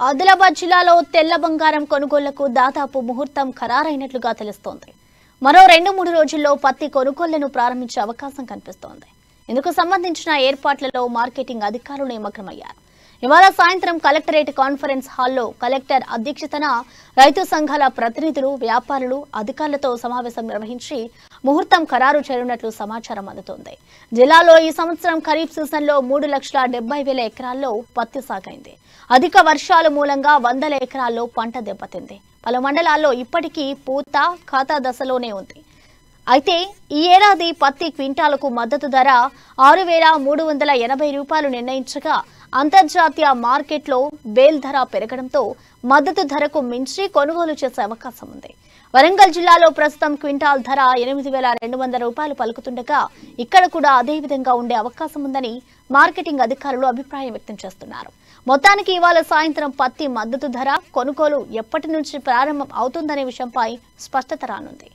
ఆదిలాబాద్ జిల్లాలో తెల్ల బంగారం కొనుగోళ్లకు దాదాపు ముహూర్తం ఖరారైనట్లుగా తెలుస్తోంది. మరో 2-3 రోజుల్లో పత్తి కొనుగోళ్లను ప్రారంభించే అవకాశం కనిపిస్తోంది. ఇందుకు సంబంధించిన ఏర్పాట్లలో మార్కెటింగ్ అధికారులు నిమగ్నమయ్యారు. ఇవాళ సాయంత్రం కలెక్టరేట్ కాన్ఫరెన్స్ హాల్లో కలెక్టర్ అధ్యక్షతన రైతు సంఘాల ప్రతినిధులు, వ్యాపారులు, అధికారులతో సమావేశం నిర్వహించి ముహూర్తం ఖరారు చేయనున్నట్లు సమాచారం అందుతోంది. జిల్లాలో ఈ సంవత్సరం ఖరీఫ్ సీజన్లో 3,70,000 ఎకరాల్లో పత్తి సాగైంది. అధిక వర్షాల మూలంగా వందల ఎకరాల్లో పంట దెబ్బతింది. పలు మండలాల్లో ఇప్పటికీ పూత ఖాతా దశలోనే ఉంది. అయితే ఈ ఏడాది పత్తి క్వింటాలకు మద్దతు ధర 6,380 రూపాయలు నిర్ణయించగా అంతర్జాతీయ మార్కెట్లో బేల్ ధర పెరగడంతో మద్దతు ధరకు మించి కొనుగోలు చేసే అవకాశం ఉంది. వరంగల్ జిల్లాలో ప్రస్తుతం క్వింటాల్ ధర 8,200 రూపాయలు పలుకుతుండగా ఇక్కడ కూడా అదే విధంగా ఉండే అవకాశం ఉందని మార్కెటింగ్ అధికారులు అభిప్రాయం వ్యక్తం చేస్తున్నారు. మొత్తానికి ఇవాళ సాయంత్రం పత్తి మద్దతు ధర కొనుగోలు ఎప్పటి నుంచి ప్రారంభం అవుతుందనే విషయంపై స్పష్టత రానుంది.